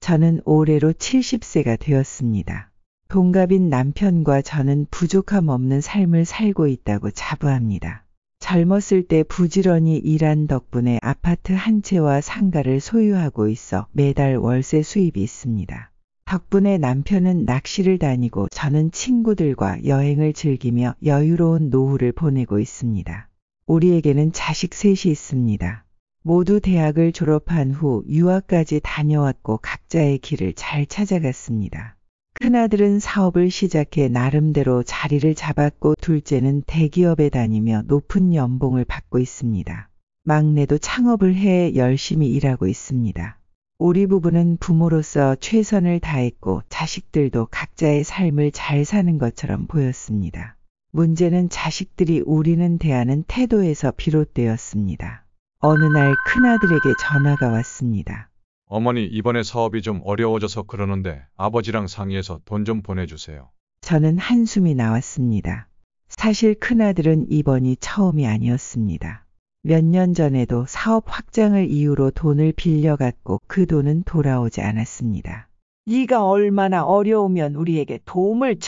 저는 올해로 70세가 되었습니다. 동갑인 남편과 저는 부족함 없는 삶을 살고 있다고 자부합니다. 젊었을 때 부지런히 일한 덕분에 아파트 한 채와 상가를 소유하고 있어 매달 월세 수입이 있습니다. 덕분에 남편은 낚시를 다니고 저는 친구들과 여행을 즐기며 여유로운 노후를 보내고 있습니다. 우리에게는 자식 셋이 있습니다. 모두 대학을 졸업한 후 유학까지 다녀왔고 각자의 길을 잘 찾아갔습니다. 큰아들은 사업을 시작해 나름대로 자리를 잡았고 둘째는 대기업에 다니며 높은 연봉을 받고 있습니다. 막내도 창업을 해 열심히 일하고 있습니다. 우리 부부는 부모로서 최선을 다했고 자식들도 각자의 삶을 잘 사는 것처럼 보였습니다. 문제는 자식들이 우리는 대하는 태도에서 비롯되었습니다. 어느 날 큰아들에게 전화가 왔습니다. 어머니, 이번에 사업이 좀 어려워져서 그러는데 아버지랑 상의해서 돈 좀 보내주세요. 저는 한숨이 나왔습니다. 사실 큰아들은 이번이 처음이 아니었습니다. 몇 년 전에도 사업 확장을 이유로 돈을 빌려갔고 그 돈은 돌아오지 않았습니다. 네가 얼마나 어려우면 우리에게 도움을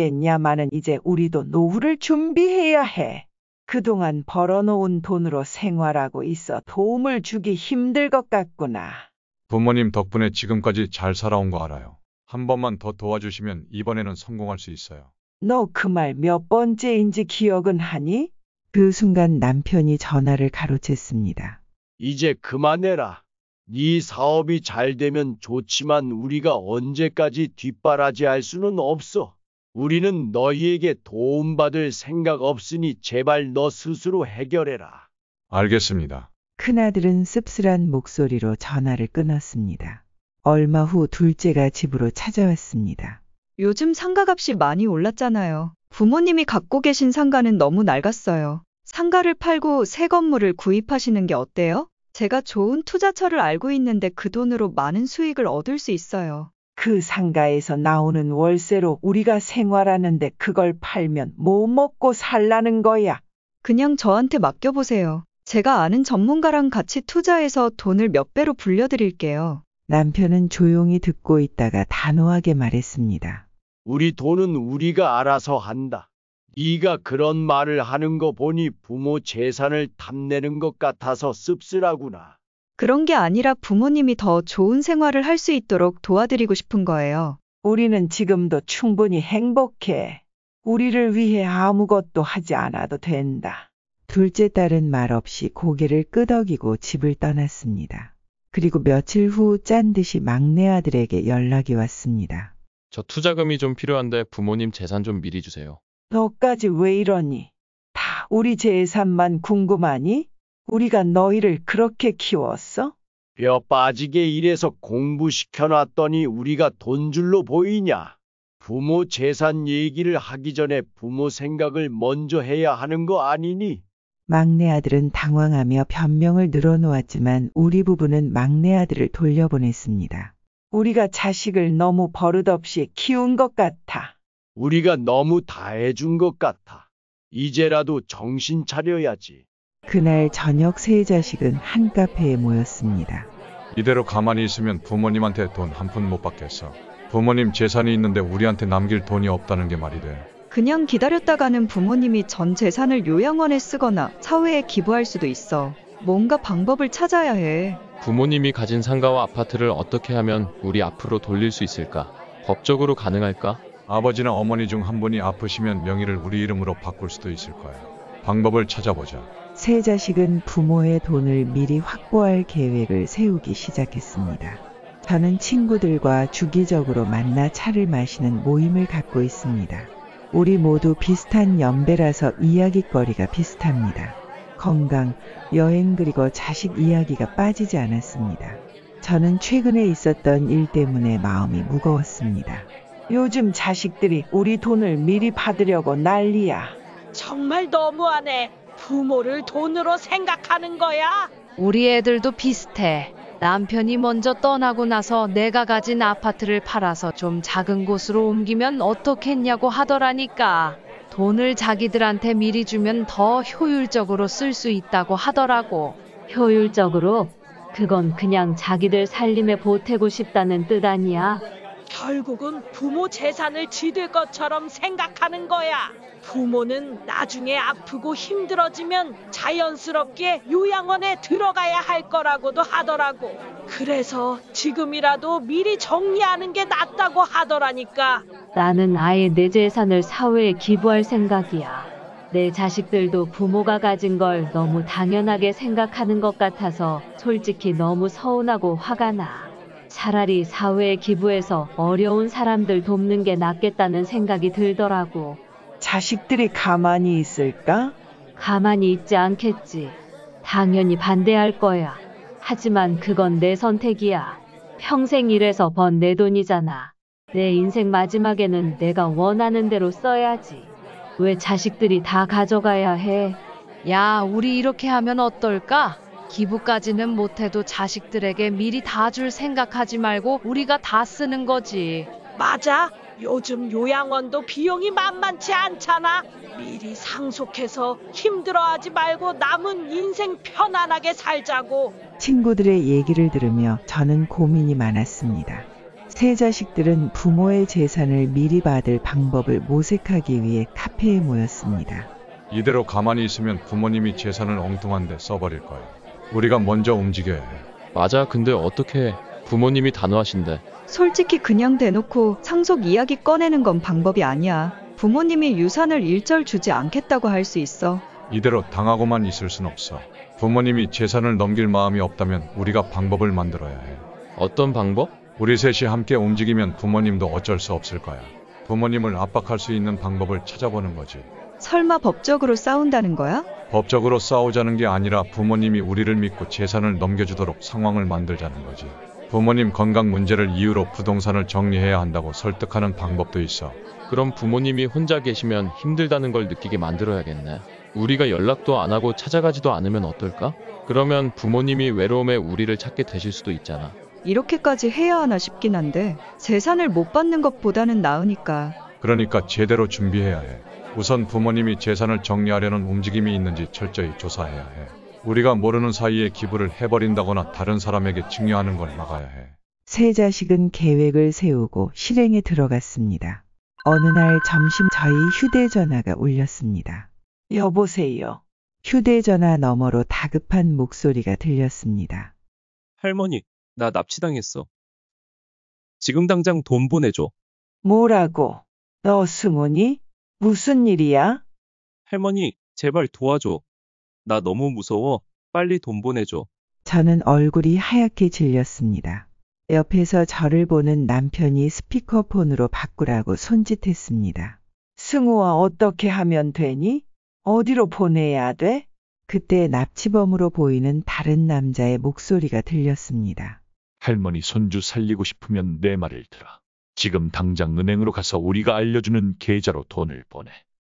청하겠냐마는 이제 우리도 노후를 준비해야 해. 그동안 벌어놓은 돈으로 생활하고 있어 도움을 주기 힘들 것 같구나. 부모님 덕분에 지금까지 잘 살아온 거 알아요. 한 번만 더 도와주시면 이번에는 성공할 수 있어요. 너 그 말 몇 번째인지 기억은 하니? 그 순간 남편이 전화를 가로챘습니다. 이제 그만해라. 네 사업이 잘 되면 좋지만 우리가 언제까지 뒷바라지할 수는 없어. 우리는 너희에게 도움받을 생각 없으니 제발 너 스스로 해결해라. 알겠습니다. 큰아들은 씁쓸한 목소리로 전화를 끊었습니다. 얼마 후 둘째가 집으로 찾아왔습니다. 요즘 상가값이 많이 올랐잖아요. 부모님이 갖고 계신 상가는 너무 낡았어요. 상가를 팔고 새 건물을 구입하시는 게 어때요? 제가 좋은 투자처를 알고 있는데 그 돈으로 많은 수익을 얻을 수 있어요. 그 상가에서 나오는 월세로 우리가 생활하는데 그걸 팔면 뭐 먹고 살라는 거야? 그냥 저한테 맡겨보세요. 제가 아는 전문가랑 같이 투자해서 돈을 몇 배로 불려드릴게요. 남편은 조용히 듣고 있다가 단호하게 말했습니다. 우리 돈은 우리가 알아서 한다. 네가 그런 말을 하는 거 보니 부모 재산을 탐내는 것 같아서 씁쓸하구나. 그런 게 아니라 부모님이 더 좋은 생활을 할 수 있도록 도와드리고 싶은 거예요. 우리는 지금도 충분히 행복해. 우리를 위해 아무것도 하지 않아도 된다. 둘째 딸은 말없이 고개를 끄덕이고 집을 떠났습니다. 그리고 며칠 후 짠 듯이 막내 아들에게 연락이 왔습니다. 저 투자금이 좀 필요한데 부모님 재산 좀 미리 주세요. 너까지 왜 이러니? 다 우리 재산만 궁금하니? 우리가 너희를 그렇게 키웠어? 뼈 빠지게 일해서 공부시켜놨더니 우리가 돈줄로 보이냐? 부모 재산 얘기를 하기 전에 부모 생각을 먼저 해야 하는 거 아니니? 막내 아들은 당황하며 변명을 늘어놓았지만 우리 부부는 막내 아들을 돌려보냈습니다. 우리가 자식을 너무 버릇없이 키운 것 같아. 우리가 너무 다 해준 것 같아. 이제라도 정신 차려야지. 그날 저녁 세 자식은 한 카페에 모였습니다. 이대로 가만히 있으면 부모님한테 돈 한 푼 못 받겠어. 부모님 재산이 있는데 우리한테 남길 돈이 없다는 게 말이 돼. 그냥 기다렸다가는 부모님이 전 재산을 요양원에 쓰거나 사회에 기부할 수도 있어. 뭔가 방법을 찾아야 해. 부모님이 가진 상가와 아파트를 어떻게 하면 우리 앞으로 돌릴 수 있을까? 법적으로 가능할까? 아버지나 어머니 중 한 분이 아프시면 명의를 우리 이름으로 바꿀 수도 있을 거야. 방법을 찾아보자. 세 자식은 부모의 돈을 미리 확보할 계획을 세우기 시작했습니다. 저는 친구들과 주기적으로 만나 차를 마시는 모임을 갖고 있습니다. 우리 모두 비슷한 연배라서 이야깃거리가 비슷합니다. 건강, 여행 그리고 자식 이야기가 빠지지 않았습니다. 저는 최근에 있었던 일 때문에 마음이 무거웠습니다. 요즘 자식들이 우리 돈을 미리 받으려고 난리야. 정말 너무하네. 부모를 돈으로 생각하는 거야? 우리 애들도 비슷해. 남편이 먼저 떠나고 나서 내가 가진 아파트를 팔아서 좀 작은 곳으로 옮기면 어떻겠냐고 하더라니까. 돈을 자기들한테 미리 주면 더 효율적으로 쓸 수 있다고 하더라고. 효율적으로? 그건 그냥 자기들 살림에 보태고 싶다는 뜻 아니야? 결국은 부모 재산을 지들 것처럼 생각하는 거야. 부모는 나중에 아프고 힘들어지면 자연스럽게 요양원에 들어가야 할 거라고도 하더라고. 그래서 지금이라도 미리 정리하는 게 낫다고 하더라니까. 나는 아예 내 재산을 사회에 기부할 생각이야. 내 자식들도 부모가 가진 걸 너무 당연하게 생각하는 것 같아서 솔직히 너무 서운하고 화가 나. 차라리 사회에 기부해서 어려운 사람들 돕는 게 낫겠다는 생각이 들더라고. 자식들이 가만히 있을까? 가만히 있지 않겠지. 당연히 반대할 거야. 하지만 그건 내 선택이야. 평생 일해서 번 내 돈이잖아. 내 인생 마지막에는 내가 원하는 대로 써야지. 왜 자식들이 다 가져가야 해? 야, 우리 이렇게 하면 어떨까? 기부까지는 못해도 자식들에게 미리 다 줄 생각하지 말고 우리가 다 쓰는 거지. 맞아. 요즘 요양원도 비용이 만만치 않잖아. 미리 상속해서 힘들어하지 말고 남은 인생 편안하게 살자고. 친구들의 얘기를 들으며 저는 고민이 많았습니다. 세 자식들은 부모의 재산을 미리 받을 방법을 모색하기 위해 카페에 모였습니다. 이대로 가만히 있으면 부모님이 재산을 엉뚱한 데 써버릴 거야. 우리가 먼저 움직여야 해. 맞아. 근데 어떻게 해? 부모님이 단호하신데. 솔직히 그냥 대놓고 상속 이야기 꺼내는 건 방법이 아니야. 부모님이 유산을 일절 주지 않겠다고 할 수 있어. 이대로 당하고만 있을 순 없어. 부모님이 재산을 넘길 마음이 없다면 우리가 방법을 만들어야 해. 어떤 방법? 우리 셋이 함께 움직이면 부모님도 어쩔 수 없을 거야. 부모님을 압박할 수 있는 방법을 찾아보는 거지. 설마 법적으로 싸운다는 거야? 법적으로 싸우자는 게 아니라 부모님이 우리를 믿고 재산을 넘겨주도록 상황을 만들자는 거지. 부모님 건강 문제를 이유로 부동산을 정리해야 한다고 설득하는 방법도 있어. 그럼 부모님이 혼자 계시면 힘들다는 걸 느끼게 만들어야겠네. 우리가 연락도 안 하고 찾아가지도 않으면 어떨까? 그러면 부모님이 외로움에 우리를 찾게 되실 수도 있잖아. 이렇게까지 해야 하나 싶긴 한데 재산을 못 받는 것보다는 나으니까. 그러니까 제대로 준비해야 해. 우선 부모님이 재산을 정리하려는 움직임이 있는지 철저히 조사해야 해. 우리가 모르는 사이에 기부를 해버린다거나 다른 사람에게 증여하는 걸 막아야 해. 세 자식은 계획을 세우고 실행에 들어갔습니다. 어느 날 점심 저희 휴대전화가 울렸습니다. 여보세요. 휴대전화 너머로 다급한 목소리가 들렸습니다. 할머니, 나 납치당했어. 지금 당장 돈 보내줘. 뭐라고? 너 승훈이? 무슨 일이야? 할머니, 제발 도와줘. 나 너무 무서워. 빨리 돈 보내줘. 저는 얼굴이 하얗게 질렸습니다. 옆에서 저를 보는 남편이 스피커폰으로 바꾸라고 손짓했습니다. 승우야, 어떻게 하면 되니? 어디로 보내야 돼? 그때 납치범으로 보이는 다른 남자의 목소리가 들렸습니다. 할머니 손주 살리고 싶으면 내 말을 들어. 지금 당장 은행으로 가서 우리가 알려주는 계좌로 돈을 보내.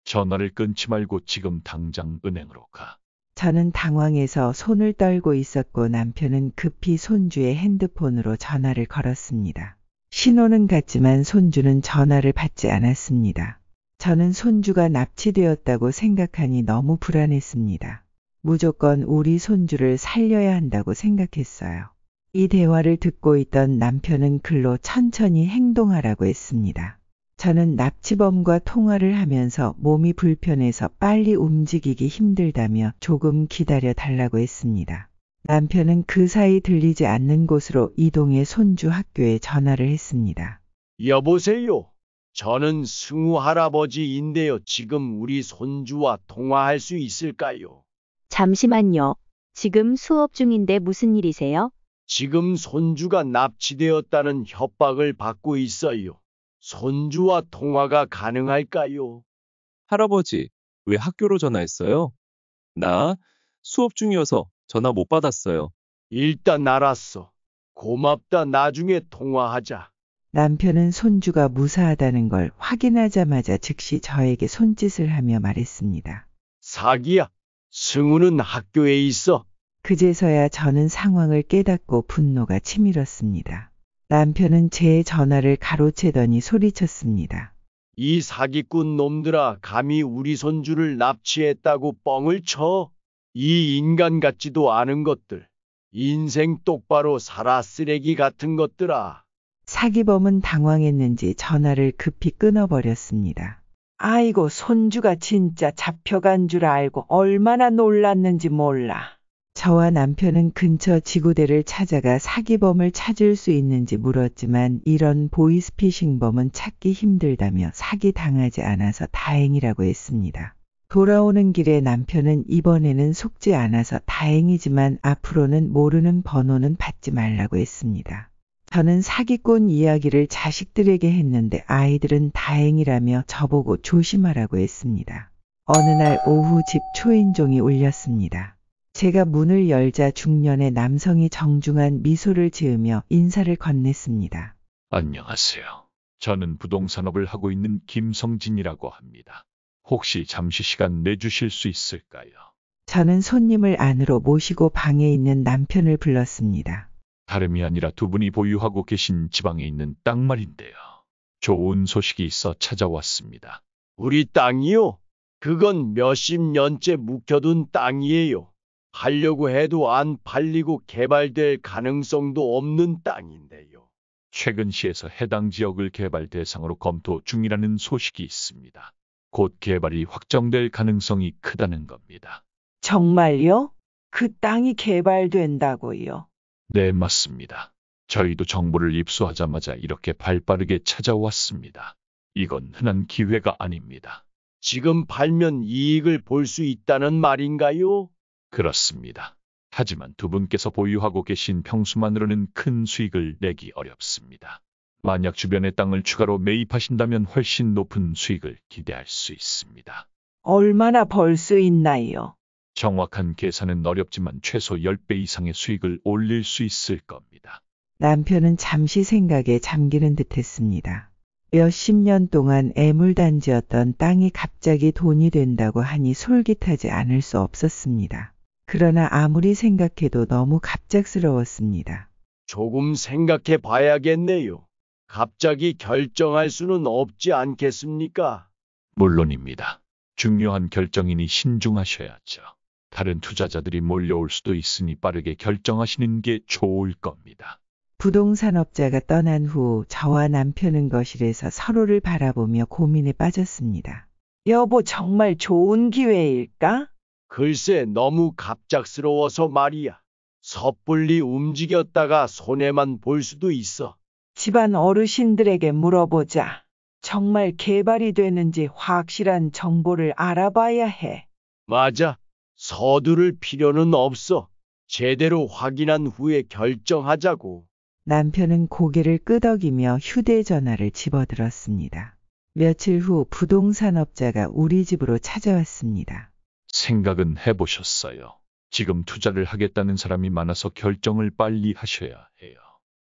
전화를 끊지 말고 지금 당장 은행으로 가. 저는 당황해서 손을 떨고 있었고 남편은 급히 손주의 핸드폰으로 전화를 걸었습니다. 신호는 갔지만 손주는 전화를 받지 않았습니다. 저는 손주가 납치되었다고 생각하니 너무 불안했습니다. 무조건 우리 손주를 살려야 한다고 생각했어요. 이 대화를 듣고 있던 남편은 글로 천천히 행동하라고 했습니다. 저는 납치범과 통화를 하면서 몸이 불편해서 빨리 움직이기 힘들다며 조금 기다려 달라고 했습니다. 남편은 그 사이 들리지 않는 곳으로 이동해 손주 학교에 전화를 했습니다. 여보세요. 저는 승우 할아버지인데요. 지금 우리 손주와 통화할 수 있을까요? 잠시만요. 지금 수업 중인데 무슨 일이세요? 지금 손주가 납치되었다는 협박을 받고 있어요. 손주와 통화가 가능할까요? 할아버지, 왜 학교로 전화했어요? 나 수업 중이어서 전화 못 받았어요. 일단 알았어. 고맙다. 나중에 통화하자. 남편은 손주가 무사하다는 걸 확인하자마자 즉시 저에게 손짓을 하며 말했습니다. 사기야. 승우는 학교에 있어. 그제서야 저는 상황을 깨닫고 분노가 치밀었습니다. 남편은 제 전화를 가로채더니 소리쳤습니다. 이 사기꾼 놈들아, 감히 우리 손주를 납치했다고 뻥을 쳐? 이 인간 같지도 않은 것들. 인생 똑바로 살아 쓰레기 같은 것들아. 사기범은 당황했는지 전화를 급히 끊어버렸습니다. 아이고, 손주가 진짜 잡혀간 줄 알고 얼마나 놀랐는지 몰라. 저와 남편은 근처 지구대를 찾아가 사기범을 찾을 수 있는지 물었지만 이런 보이스피싱범은 찾기 힘들다며 사기당하지 않아서 다행이라고 했습니다. 돌아오는 길에 남편은 이번에는 속지 않아서 다행이지만 앞으로는 모르는 번호는 받지 말라고 했습니다. 저는 사기꾼 이야기를 자식들에게 했는데 아이들은 다행이라며 저보고 조심하라고 했습니다. 어느 날 오후 집 초인종이 울렸습니다. 제가 문을 열자 중년의 남성이 정중한 미소를 지으며 인사를 건넸습니다. 안녕하세요. 저는 부동산업을 하고 있는 김성진이라고 합니다. 혹시 잠시 시간 내주실 수 있을까요? 저는 손님을 안으로 모시고 방에 있는 남편을 불렀습니다. 다름이 아니라 두 분이 보유하고 계신 지방에 있는 땅 말인데요. 좋은 소식이 있어 찾아왔습니다. 우리 땅이요? 그건 몇십 년째 묵혀둔 땅이에요. 하려고 해도 안 팔리고 개발될 가능성도 없는 땅인데요. 최근 시에서 해당 지역을 개발 대상으로 검토 중이라는 소식이 있습니다. 곧 개발이 확정될 가능성이 크다는 겁니다. 정말요? 그 땅이 개발된다고요? 네, 맞습니다. 저희도 정보를 입수하자마자 이렇게 발빠르게 찾아왔습니다. 이건 흔한 기회가 아닙니다. 지금 팔면 이익을 볼 수 있다는 말인가요? 그렇습니다. 하지만 두 분께서 보유하고 계신 평수만으로는 큰 수익을 내기 어렵습니다. 만약 주변의 땅을 추가로 매입하신다면 훨씬 높은 수익을 기대할 수 있습니다. 얼마나 벌 수 있나요? 정확한 계산은 어렵지만 최소 10배 이상의 수익을 올릴 수 있을 겁니다. 남편은 잠시 생각에 잠기는 듯했습니다. 몇십 년 동안 애물단지였던 땅이 갑자기 돈이 된다고 하니 솔깃하지 않을 수 없었습니다. 그러나 아무리 생각해도 너무 갑작스러웠습니다. 조금 생각해 봐야겠네요. 갑자기 결정할 수는 없지 않겠습니까? 물론입니다. 중요한 결정이니 신중하셔야죠. 다른 투자자들이 몰려올 수도 있으니 빠르게 결정하시는 게 좋을 겁니다. 부동산업자가 떠난 후 저와 남편은 거실에서 서로를 바라보며 고민에 빠졌습니다. 여보, 정말 좋은 기회일까? 글쎄, 너무 갑작스러워서 말이야. 섣불리 움직였다가 손해만 볼 수도 있어. 집안 어르신들에게 물어보자. 정말 개발이 되는지 확실한 정보를 알아봐야 해. 맞아. 서두를 필요는 없어. 제대로 확인한 후에 결정하자고. 남편은 고개를 끄덕이며 휴대전화를 집어들었습니다. 며칠 후 부동산업자가 우리 집으로 찾아왔습니다. 생각은 해보셨어요? 지금 투자를 하겠다는 사람이 많아서 결정을 빨리 하셔야 해요.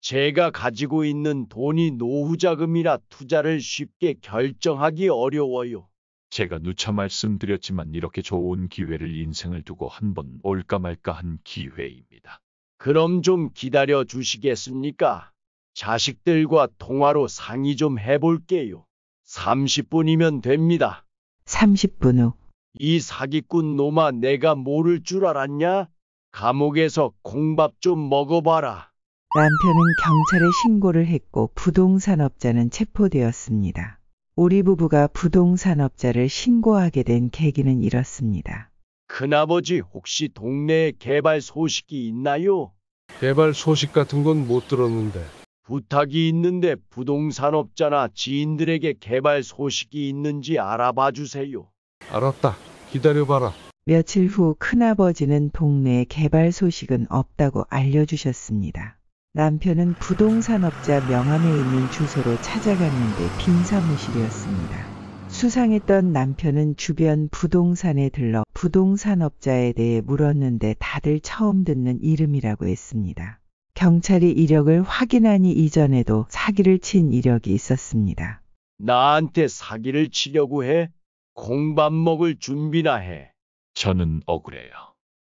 제가 가지고 있는 돈이 노후자금이라 투자를 쉽게 결정하기 어려워요. 제가 누차 말씀드렸지만 이렇게 좋은 기회를 인생을 두고 한 번 올까 말까 한 기회입니다. 그럼 좀 기다려 주시겠습니까? 자식들과 통화로 상의 좀 해볼게요. 30분이면 됩니다. 30분 후 이 사기꾼 놈아, 내가 모를 줄 알았냐? 감옥에서 콩밥 좀 먹어봐라. 남편은 경찰에 신고를 했고 부동산업자는 체포되었습니다. 우리 부부가 부동산업자를 신고하게 된 계기는 이렇습니다. 큰아버지, 혹시 동네에 개발 소식이 있나요? 개발 소식 같은 건 못 들었는데. 부탁이 있는데 부동산업자나 지인들에게 개발 소식이 있는지 알아봐 주세요. 알았다. 기다려봐라. 며칠 후 큰아버지는 동네에 개발 소식은 없다고 알려주셨습니다. 남편은 부동산업자 명함에 있는 주소로 찾아갔는데 빈 사무실이었습니다. 수상했던 남편은 주변 부동산에 들러 부동산업자에 대해 물었는데 다들 처음 듣는 이름이라고 했습니다. 경찰이 이력을 확인하니 이전에도 사기를 친 이력이 있었습니다. 나한테 사기를 치려고 해? 콩밥 먹을 준비나 해. 저는 억울해요.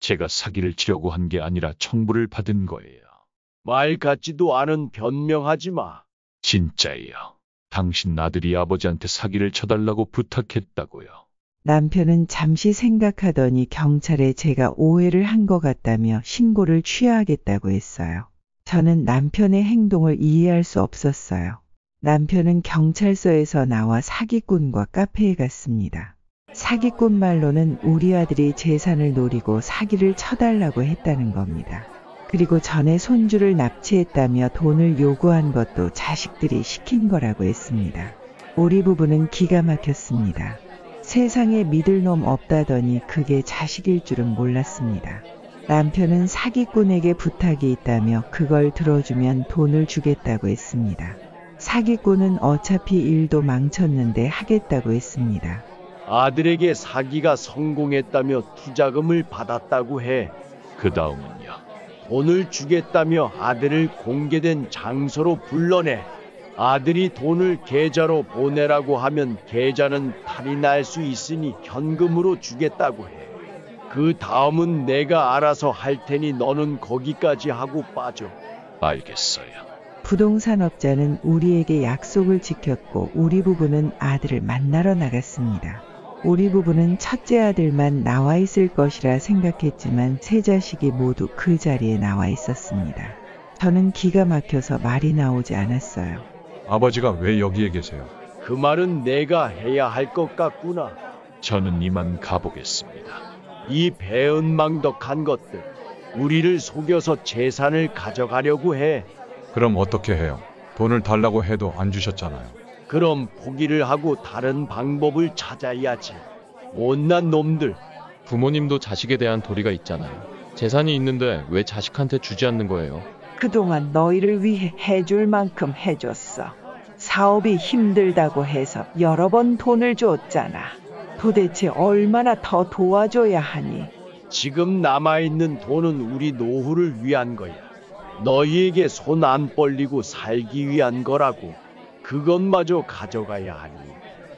제가 사기를 치려고 한 게 아니라 청부를 받은 거예요. 말 같지도 않은 변명하지 마. 진짜예요. 당신 아들이 아버지한테 사기를 쳐달라고 부탁했다고요. 남편은 잠시 생각하더니 경찰에 제가 오해를 한 것 같다며 신고를 취하하겠다고 했어요. 저는 남편의 행동을 이해할 수 없었어요. 남편은 경찰서에서 나와 사기꾼과 카페에 갔습니다. 사기꾼 말로는 우리 아들이 재산을 노리고 사기를 쳐달라고 했다는 겁니다. 그리고 전에 손주를 납치했다며 돈을 요구한 것도 자식들이 시킨 거라고 했습니다. 우리 부부는 기가 막혔습니다. 세상에 믿을 놈 없다더니 그게 자식일 줄은 몰랐습니다. 남편은 사기꾼에게 부탁이 있다며 그걸 들어주면 돈을 주겠다고 했습니다. 사기꾼은 어차피 일도 망쳤는데 하겠다고 했습니다. 아들에게 사기가 성공했다며 투자금을 받았다고 해. 그 다음은요. 돈을 주겠다며 아들을 공개된 장소로 불러내. 아들이 돈을 계좌로 보내라고 하면 계좌는 탈이 날 수 있으니 현금으로 주겠다고 해. 그 다음은 내가 알아서 할 테니 너는 거기까지 하고 빠져. 알겠어요. 부동산업자는 우리에게 약속을 지켰고 우리 부부는 아들을 만나러 나갔습니다. 우리 부부는 첫째 아들만 나와 있을 것이라 생각했지만 세 자식이 모두 그 자리에 나와 있었습니다. 저는 기가 막혀서 말이 나오지 않았어요. 아버지가 왜 여기에 계세요? 그 말은 내가 해야 할 것 같구나. 저는 이만 가보겠습니다. 이 배은망덕한 것들. 우리를 속여서 재산을 가져가려고 해. 그럼 어떻게 해요? 돈을 달라고 해도 안 주셨잖아요. 그럼 포기를 하고 다른 방법을 찾아야지. 못난 놈들. 부모님도 자식에 대한 도리가 있잖아요. 재산이 있는데 왜 자식한테 주지 않는 거예요? 그동안 너희를 위해 해줄 만큼 해줬어. 사업이 힘들다고 해서 여러 번 돈을 줬잖아. 도대체 얼마나 더 도와줘야 하니? 지금 남아있는 돈은 우리 노후를 위한 거야. 너희에게 손 안 벌리고 살기 위한 거라고. 그것마저 가져가야 하니.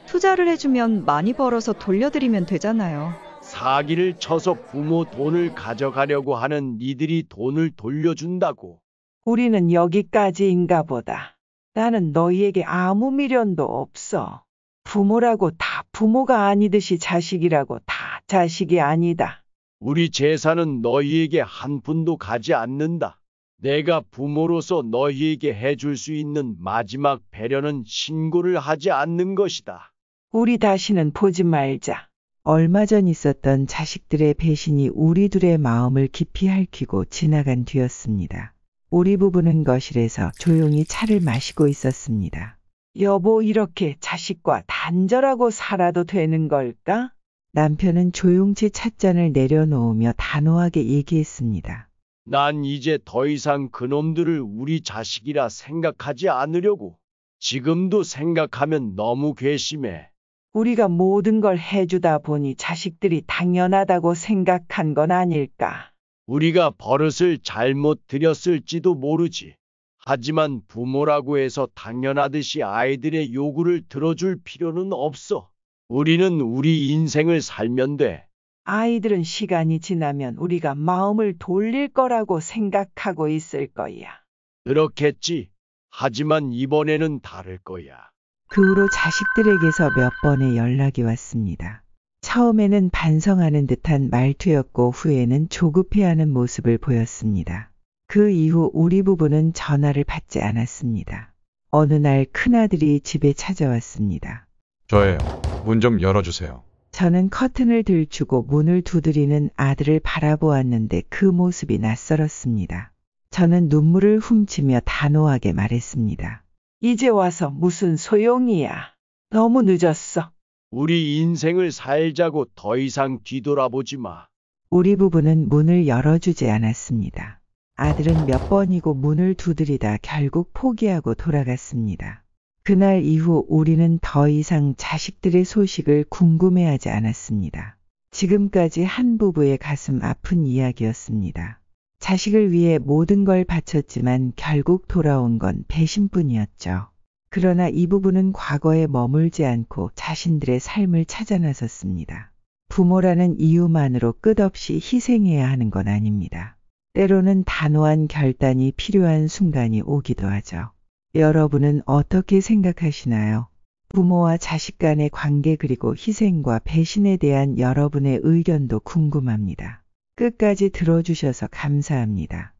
투자를 해주면 많이 벌어서 돌려드리면 되잖아요. 사기를 쳐서 부모 돈을 가져가려고 하는 니들이 돈을 돌려준다고. 우리는 여기까지인가 보다. 나는 너희에게 아무 미련도 없어. 부모라고 다 부모가 아니듯이 자식이라고 다 자식이 아니다. 우리 재산은 너희에게 한 푼도 가지 않는다. 내가 부모로서 너희에게 해줄 수 있는 마지막 배려는 신고를 하지 않는 것이다. 우리 다시는 보지 말자. 얼마 전 있었던 자식들의 배신이 우리 둘의 마음을 깊이 핥히고 지나간 뒤였습니다. 우리 부부는 거실에서 조용히 차를 마시고 있었습니다. 여보, 이렇게 자식과 단절하고 살아도 되는 걸까? 남편은 조용치 찻잔을 내려놓으며 단호하게 얘기했습니다. 난 이제 더 이상 그놈들을 우리 자식이라 생각하지 않으려고. 지금도 생각하면 너무 괘씸해. 우리가 모든 걸 해주다 보니 자식들이 당연하다고 생각한 건 아닐까? 우리가 버릇을 잘못 들였을지도 모르지. 하지만 부모라고 해서 당연하듯이 아이들의 요구를 들어줄 필요는 없어. 우리는 우리 인생을 살면 돼. 아이들은 시간이 지나면 우리가 마음을 돌릴 거라고 생각하고 있을 거야. 그렇겠지. 하지만 이번에는 다를 거야. 그 후로 자식들에게서 몇 번의 연락이 왔습니다. 처음에는 반성하는 듯한 말투였고 후에는 조급해하는 모습을 보였습니다. 그 이후 우리 부부는 전화를 받지 않았습니다. 어느 날 큰아들이 집에 찾아왔습니다. 저예요. 문 좀 열어주세요. 저는 커튼을 들추고 문을 두드리는 아들을 바라보았는데 그 모습이 낯설었습니다. 저는 눈물을 훔치며 단호하게 말했습니다. 이제 와서 무슨 소용이야. 너무 늦었어. 우리 인생을 살자고 더 이상 뒤돌아보지 마. 우리 부부는 문을 열어주지 않았습니다. 아들은 몇 번이고 문을 두드리다 결국 포기하고 돌아갔습니다. 그날 이후 우리는 더 이상 자식들의 소식을 궁금해하지 않았습니다. 지금까지 한 부부의 가슴 아픈 이야기였습니다. 자식을 위해 모든 걸 바쳤지만 결국 돌아온 건 배신뿐이었죠. 그러나 이 부부는 과거에 머물지 않고 자신들의 삶을 찾아 나섰습니다. 부모라는 이유만으로 끝없이 희생해야 하는 건 아닙니다. 때로는 단호한 결단이 필요한 순간이 오기도 하죠. 여러분은 어떻게 생각하시나요? 부모와 자식 간의 관계 그리고 희생과 배신에 대한 여러분의 의견도 궁금합니다. 끝까지 들어주셔서 감사합니다.